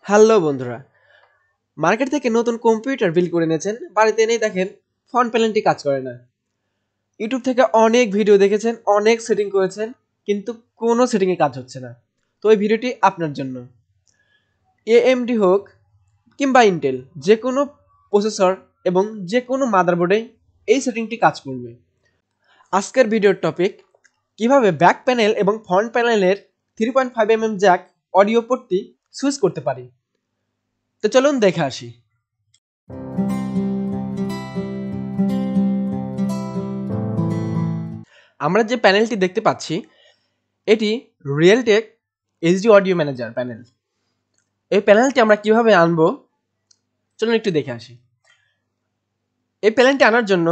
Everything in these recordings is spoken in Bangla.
হ্যালো বন্ধুরা, মার্কেট থেকে নতুন কম্পিউটার বিল করে এনেছেন, বাড়িতে এনেই দেখেন ফ্রন্ট প্যানেলটি কাজ করে না। ইউটিউব থেকে অনেক ভিডিও দেখেছেন, অনেক সেটিং করেছেন, কিন্তু কোনো সেটিংয়ে কাজ হচ্ছে না। তো এই ভিডিওটি আপনার জন্য। এএমডি হোক কিংবা ইন্টেল, যে কোনো প্রসেসর এবং যে কোনো মাদারবোর্ডে এই সেটিংটি কাজ করবে। আজকের ভিডিওর টপিক, কিভাবে ব্যাক প্যানেল এবং ফ্রন্ট প্যানেলের 3.5 mm জ্যাক অডিও পোর্টটি সুইচ করতে পারি। তো চলুন দেখে আসি। আমরা যে প্যানেলটি দেখতে পাচ্ছি এটি Realtek HD audio manager panel. এই প্যানেলটি আমরা কিভাবে আনবো চলুন একটু দেখে আসি। এই প্যানেলটি আনার জন্য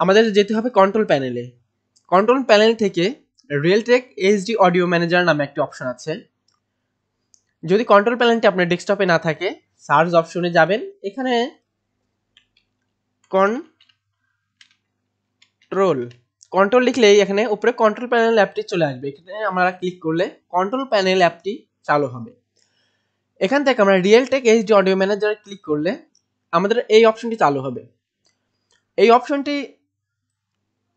আমাদের যেতে হবে কন্ট্রোল প্যানেলে। কন্ট্রোল প্যানেল থেকে রিয়েলটেক এইচডি অডিও ম্যানেজার নামে একটি অপশন আছে। যদি কন্ট্রোল প্যানেলটি আপনার ডেস্কটপে না থাকে, সার্চ অপশনে যাবেন, এখানে কন্ট্রোল লিখলেই এখানে উপরে কন্ট্রোল প্যানেল অ্যাপটি চলে আসবে। এখানে আমরা ক্লিক করলে কন্ট্রোল প্যানেল অ্যাপটি চালু হবে। এখান থেকে আমরা রিয়েলটেক এইচডি অডিও ম্যানেজারে ক্লিক করলে আমাদের এই অপশনটি চালু হবে। এই অপশনটি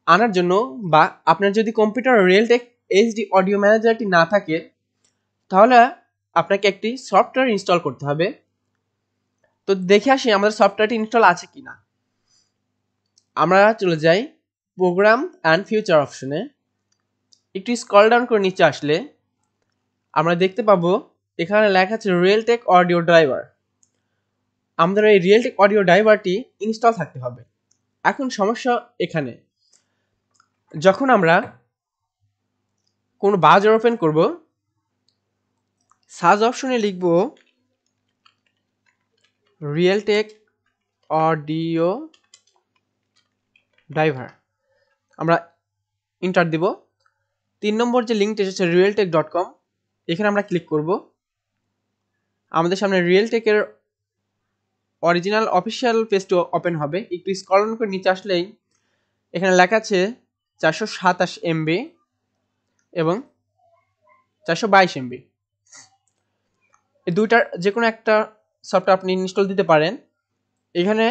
আনার জন্য বা আপনার যদি কম্পিউটার রিয়েলটেক এইচডি অডিও ম্যানেজারটি না থাকে, তাহলে আপনাকে একটি সফটওয়্যার ইনস্টল করতে হবে। তো দেখে আসি আমাদের সফটওয়্যারটি ইনস্টল আছে কিনা। আমরা চলে যাই প্রোগ্রাম অ্যান্ড ফিউচার অপশনে। একটু স্ক্রল ডাউন করে নিচে আসলে আমরা দেখতে পাবো এখানে লেখা আছে রিয়েলটেক অডিও ড্রাইভার। আমাদের এই রিয়েলটেক অডিও ড্রাইভারটি ইনস্টল থাকতে হবে। এখন সমস্যা এখানে, যখন আমরা কোনো ব্রাউজার ওপেন করব, সার্চ অপশনে লিখব রিয়েলটেক অডিও ড্রাইভার, আমরা এন্টার দিব। 3 নম্বর যে লিঙ্কটি এসেছে realtek.com, এখানে আমরা ক্লিক করব। আমাদের সামনে রিয়েলটেকের অরিজিনাল অফিসিয়াল পেজটি ওপেন হবে। একটু স্ক্রল ডাউন করে নিচে আসলেই এখানে লেখা আছে 427 MB এবং 422 MB। এই দুইটার যে কোনো একটা সফটওয়্যার আপনি ইনস্টল দিতে পারেন। এখানে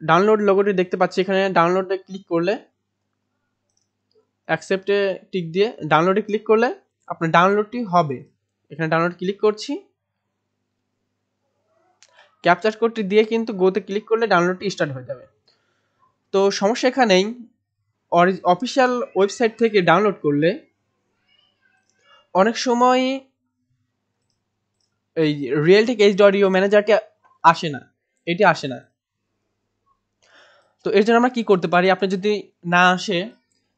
ডাউনলোড লোগোটি দেখতে পাচ্ছি, এখানে ডাউনলোডে ক্লিক করলে, অ্যাকসেপ্টে টিক দিয়ে ডাউনলোডে ক্লিক করলে আপনার ডাউনলোডটি হবে। এখানে ডাউনলোড ক্লিক করছি, ক্যাপচার কোডটি দিয়ে কিন্তু গোতে ক্লিক করলে ডাউনলোডটি স্টার্ট হয়ে যাবে। তো সমস্যা এখানেই, অফিসিয়াল ওয়েবসাইট থেকে ডাউনলোড করলে অনেক সময় এই রিয়েলটেক এইচডি অডিও ম্যানেজারটি আসে না, এটি আসে না। তো এর জন্য আমরা কি করতে পারি, আপনি যদি না আসে,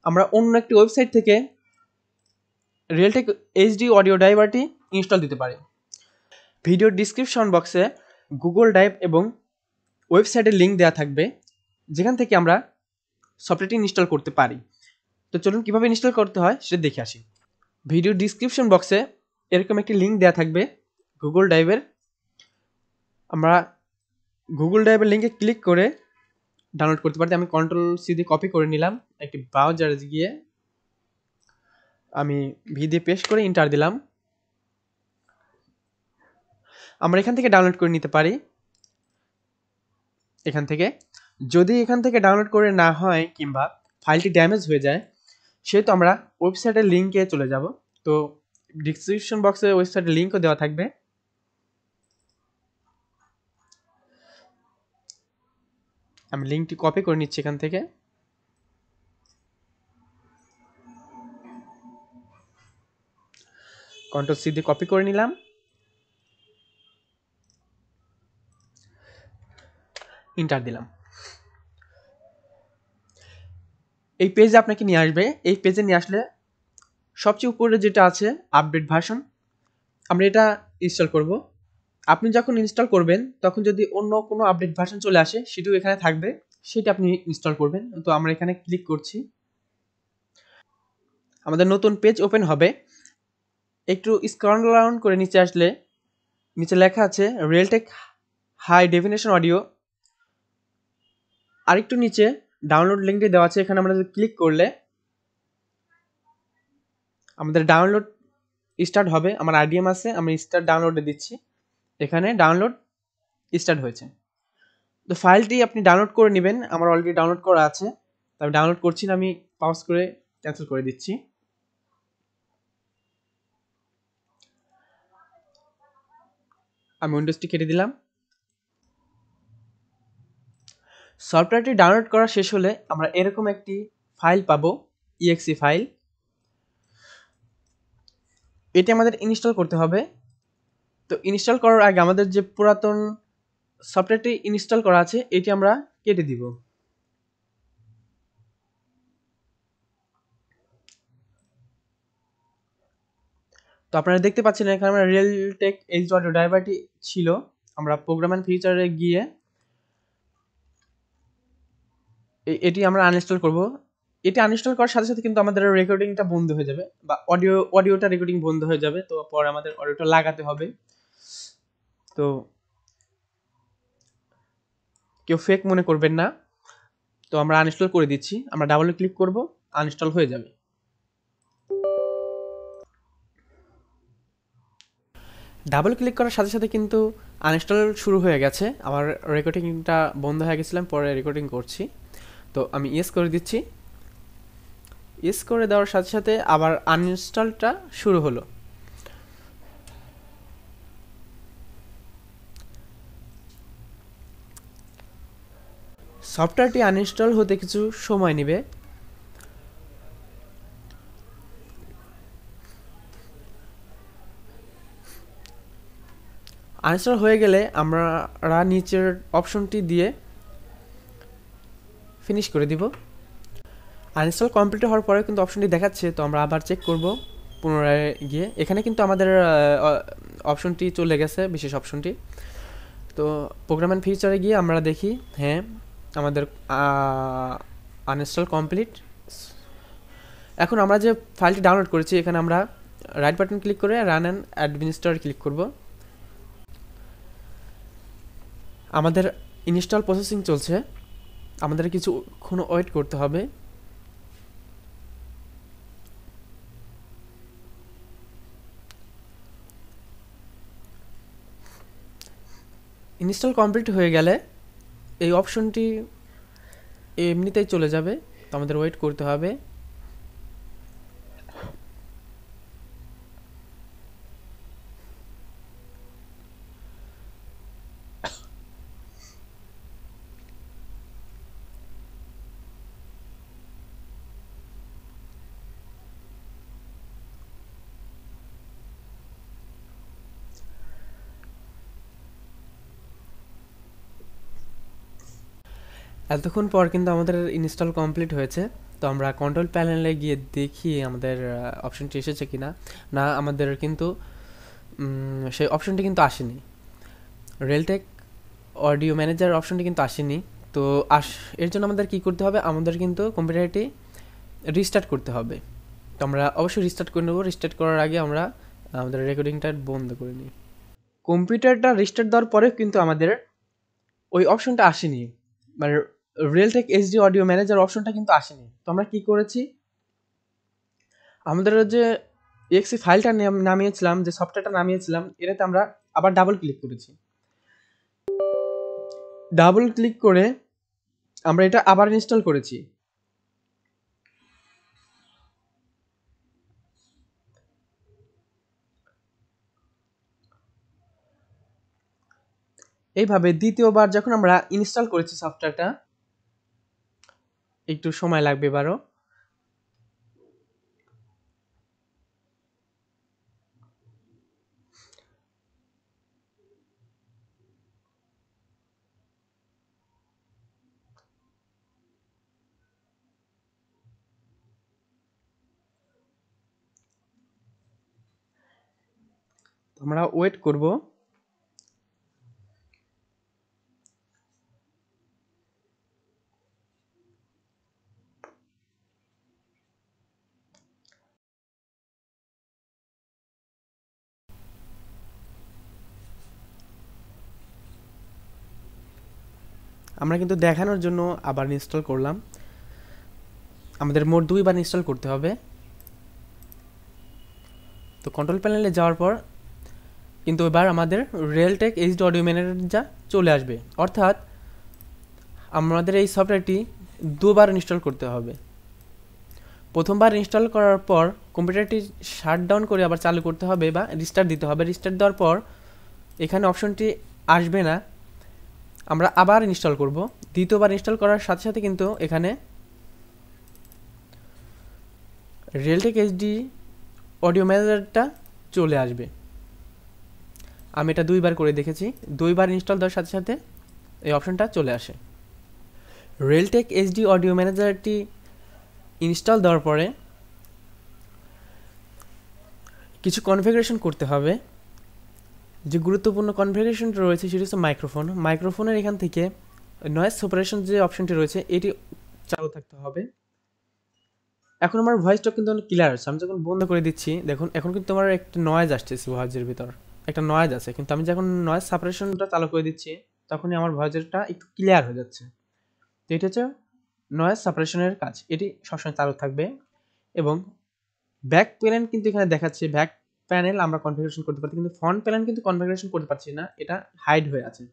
আমরা অন্য একটি ওয়েবসাইট থেকে রিয়েলটেক এইচডি অডিও ড্রাইভারটি ইনস্টল দিতে পারি। ভিডিও ডিসক্রিপশন বক্সে গুগল ড্রাইভ এবং ওয়েবসাইটের লিঙ্ক দেওয়া থাকবে, যেখান থেকে আমরা সফটওয়্যারটি ইনস্টল করতে পারি। তো চলুন কীভাবে ইনস্টল করতে হয় সেটা দেখে আসি। ভিডিও ডিসক্রিপশন বক্সে এরকম একটি লিঙ্ক দেওয়া থাকবে গুগল ড্রাইভের। আমরা গুগল ড্রাইভের লিঙ্কে ক্লিক করে ডাউনলোড করতে পারি। আমি Ctrl+C দিয়ে কপি করে নিলাম, একটি ব্রাউজারে গিয়ে আমি ভি দিয়ে পেস্ট করে এন্টার দিলাম। আমরা এখান থেকে ডাউনলোড করে নিতে পারি। এখান থেকে যদি এখান থেকে ডাউনলোড করে না হয় কিংবা ফাইলটি ড্যামেজ হয়ে যায়, সেহেতু আমরা ওয়েবসাইটের লিঙ্কে চলে যাব। তো ডিসক্রিপশন বক্সে ওয়েবসাইটের লিঙ্কও দেওয়া থাকবে। আমি লিঙ্কটি কপি করে নিচ্ছি এখান থেকে। Ctrl+C দিয়ে কপি করে নিলাম, এন্টার দিলাম। এই পেজে আপনাকে নিয়ে আসবে। এই পেজে নিয়ে আসলে সবচেয়ে উপরে যেটা আছে আপডেট ভার্সন, আমরা এটা ইনস্টল করব। আপনি যখন ইনস্টল করবেন তখন যদি অন্য কোনো আপডেট ভার্সন চলে আসে, সেটিও এখানে থাকবে, সেটা আপনি ইনস্টল করবেন। তো আমরা এখানে ক্লিক করছি, আমাদের নতুন পেজ ওপেন হবে। একটু স্ক্রল ডাউন করে নিচে আসলে নিচে লেখা আছে রিয়েলটেক হাই ডেফিনেশন অডিও। আরেকটু নিচে ডাউনলোড লিঙ্কটি দেওয়া আছে, এখানে আমরা যদি ক্লিক করলে আমাদের ডাউনলোড স্টার্ট হবে। আমার আইডিএম আছে, আমি স্টার্ট ডাউনলোডে দিচ্ছি। এখানে ডাউনলোড স্টার্ট হয়েছে। তো ফাইলটি আপনি ডাউনলোড করে নেবেন। আমার অলরেডি ডাউনলোড করা আছে, তো আমি ডাউনলোড করছি না, আমি পাউজ করে ক্যান্সেল করে দিচ্ছি। আমি উইন্ডোজটি কেটে দিলাম। সফটওয়্যারটি ডাউনলোড করা শেষ হলে আমরা এরকম একটি ফাইল পাবো, ইএক্সি ফাইল। এটি আমাদের ইনস্টল করতে হবে। তো ইনস্টল করার আগে আমাদের যে পুরাতন সফটওয়্যারটি ইনস্টল করা আছে এটি আমরা কেটে দিব। তো আপনারা দেখতে পাচ্ছেন এখানে আমরা রিয়েলটেক এইচডি অডিও ড্রাইভারটি ছিল। আমরা প্রোগ্রাম এন্ড ফিচারে গিয়ে এটি আমরা আনইনস্টল করব। এটি আনইনস্টল করার সাথে সাথে কিন্তু আমাদের রেকর্ডিংটা বন্ধ হয়ে যাবে, বা অডিওটা রেকর্ডিং বন্ধ হয়ে যাবে। তো পরে আমাদের অডিওটা লাগাতে হবে। তো কেউ ফেক মনে করবেন না। তো আমরা আনইনস্টল করে দিচ্ছি। আমরা ডাবল ক্লিক করব, আনইনস্টল হয়ে যাবে। ডাবল ক্লিক করার সাথে সাথে কিন্তু আনইনস্টল শুরু হয়ে গেছে। আমার রেকর্ডিংটা বন্ধ হয়ে গেছিলাম, পরে রেকর্ডিং করছি। তো আমি ইয়েস করে দিচ্ছি। ইয়েস করে দেওয়ার সাথে সাথে আবার আনইনস্টলটা শুরু হলো। সফটওয়্যারটি আনইনস্টল হতে কিছু সময় নেবে। আনইনস্টল হয়ে গেলে আমরা নিচের অপশনটি দিয়ে ফিনিশ করে দিব। আনইনস্টল কমপ্লিট হওয়ার পরে কিন্তু অপশনটি দেখাচ্ছে, তো আমরা আবার চেক করব পুনরায় গিয়ে। এখানে কিন্তু আমাদের অপশনটি চলে গেছে, বিশেষ অপশনটি। তো প্রোগ্রাম এন্ড ফিচারে গিয়ে আমরা দেখি হ্যাঁ আমাদের আনইনস্টল কমপ্লিট। এখন আমরা যে ফাইলটি ডাউনলোড করেছি এখানে আমরা রাইট বাটন ক্লিক করে রান অ্যান্ড অ্যাডমিনিস্ট্রেটর ক্লিক করব। আমাদের ইনস্টল প্রসেসিং চলছে, আমাদের কিছুক্ষণ ওয়েট করতে হবে। ইনস্টল কমপ্লিট হয়ে গেলে এই অপশনটি এমনিতেই চলে যাবে, তো আমাদের ওয়েট করতে হবে। এতক্ষণ পর কিন্তু আমাদের ইনস্টল কমপ্লিট হয়েছে। তো আমরা কন্ট্রোল প্যানেলে গিয়ে দেখি আমাদের অপশনটি এসেছে কিনা। না, আমাদের কিন্তু সেই অপশনটি কিন্তু আসেনি। রিয়েলটেক অডিও ম্যানেজার অপশনটি কিন্তু আসেনি। তো এর জন্য আমাদের কি করতে হবে, আমাদের কিন্তু কম্পিউটারটি রিস্টার্ট করতে হবে। তো আমরা অবশ্যই রিস্টার্ট করে নেব। রিস্টার্ট করার আগে আমরা আমাদের রেকর্ডিংটা বন্ধ করে নিই। কম্পিউটারটা রিস্টার্ট দেওয়ার পরে কিন্তু আমাদের ওই অপশনটা আসেনি, মানে রিয়েলটেক এইচডি অডিও ম্যানেজার অপশনটা কিন্তু আসেনি। তো আমরা কি করেছি, আমাদের যে এক্সি ফাইলটা নামিয়েছিলাম, যে সফটওয়্যারটা নামিয়েছিলাম, এটাতে আমরা আবার ডাবল ক্লিক করেছি। ডাবল ক্লিক করে আমরা এটা আবার ইনস্টল করেছি। এইভাবে দ্বিতীয়বার যখন আমরা ইনস্টল করেছি সফটওয়্যারটা, একটু সময় লাগবে এবারও। আমরা ওয়েট করব। আমরা কিন্তু দেখানোর জন্য আবার ইনস্টল করলাম। আমাদের মোট 2 বার ইনস্টল করতে হবে। তো কন্ট্রোল প্যানেলে যাওয়ার পর কিন্তু এবার আমাদের রিয়েলটেক এইচডি অডিও ম্যানেজার চলে আসবে, অর্থাৎ আমাদের এই সফটওয়্যারটি দুবার ইনস্টল করতে হবে। প্রথমবার ইনস্টল করার পর কম্পিউটারটি শাটডাউন করে আবার চালু করতে হবে বা রিস্টার্ট দিতে হবে। রিস্টার্ট দেওয়ার পর এখানে অপশনটি আসবে না, আমরা আবার ইনস্টল করব। দ্বিতীয়বার ইনস্টল করার সাথে সাথে কিন্তু এখানে রিয়েলটেক এইচডি অডিও ম্যানেজারটা চলে আসবে। আমি এটা দুইবার করে দেখেছি, দুইবার ইনস্টল দেওয়ার সাথে সাথে এই অপশনটা চলে আসে। রিয়েলটেক এইচডি অডিও ম্যানেজারটি ইনস্টল দেওয়ার পরে কিছু কনফিগারেশন করতে হবে। যে গুরুত্বপূর্ণ কনফিগারেশন রয়েছে সেটি হচ্ছে মাইক্রোফোনের এখান থেকে নয়েজ সেপারেশন যে অপশনটি রয়েছে এটি চালু থাকতে হবে। এখন আমার ভয়েসটা কিন্তু অনেক ক্লিয়ার আছে। আমি যখন বন্ধ করে দিচ্ছি দেখুন এখন কিন্তু আমার একটা নয়েজ আসতেছে, ভয়েসের ভিতর একটা নয়েজ আছে, কিন্তু আমি যখন নয়েজ সেপারেশনটা চালু করে দিচ্ছি তখনই আমার ভয়েসটা একটু ক্লিয়ার হয়ে যাচ্ছে। তো এটি হচ্ছে নয়েজ সেপারেশনের কাজ, এটি সবসময় চালু থাকবে। এবং ব্যাক প্যানেল কিন্তু এখানে দেখাচ্ছে, ব্যাক প্যানেল আমরা কনফিগারেশন করতে পারছি, কিন্তু ফ্রন্ট প্যানেল কিন্তু কনফিগারেশন করতে পারছি না, এটা হাইড হয়ে আছে,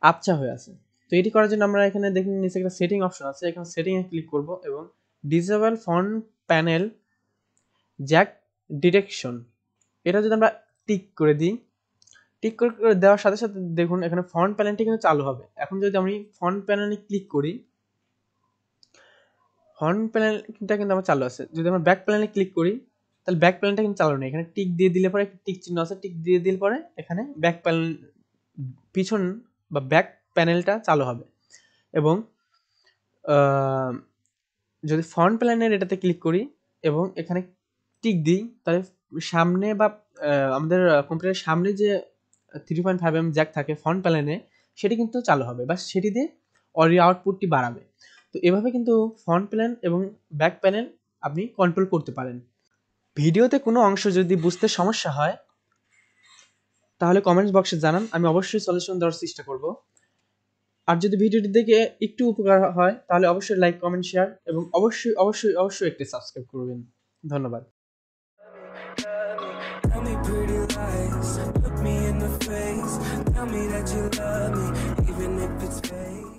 আবছা হয়ে আছে। তো এটি করার জন্য আমরা এখানে দেখুন নিচে একটা সেটিং অপশন আছে, এখানে সেটিংয়ে ক্লিক করব এবং disable front panel Jack detection এটা যদি আমরা টিক করে দিই, টিক করে দেওয়ার সাথে সাথে দেখুন এখানে ফ্রন্ট প্যানেলটি কিন্তু চালু হবে। এখন যদি আমি ফ্রন্ট প্যানেলে ক্লিক করি, ফ্রন্ট প্যানেলটা কিন্তু আমার চালু আছে। যদি আমরা ব্যাক প্যানেলে ক্লিক করি তাহলে ব্যাক প্যানেলটা কিন্তু চালু নেই। এখানে টিক দিয়ে দিলে পরে টিক চিহ্ন আছে, টিক দিয়ে দিলে পরে এখানে ব্যাক প্যানেল পিছন বা ব্যাক প্যানেলটা চালু হবে। এবং যদি ফ্রন্ট প্যানেলের এটাতে ক্লিক করি এবং এখানে টিক দিই তাহলে সামনে বা আমাদের কম্পিউটারের সামনে যে 3.5mm জ্যাক থাকে ফ্রন্ট প্যানেলে সেটি কিন্তু চালু হবে বা সেটি দিয়ে অডিও আউটপুটটি বাড়াবে। তো এভাবে কিন্তু ফ্রন্ট প্যানেল এবং ব্যাক প্যানেল আপনি কন্ট্রোল করতে পারেন। ভিডিওতে কোনো অংশ যদি বুঝতে সমস্যা হয় তাহলে কমেন্টস বক্সে জানান, আমি অবশ্যই সলিউশন দেওয়ার চেষ্টা করব। আর যদি ভিডিওটি দেখে একটু উপকার হয় তাহলে অবশ্যই লাইক, কমেন্ট, শেয়ার এবং অবশ্যই অবশ্যই অবশ্যই একটি সাবস্ক্রাইব করবেন। ধন্যবাদ। Tell me pretty lies, look me in the face, tell me that you love me, even if it's fake.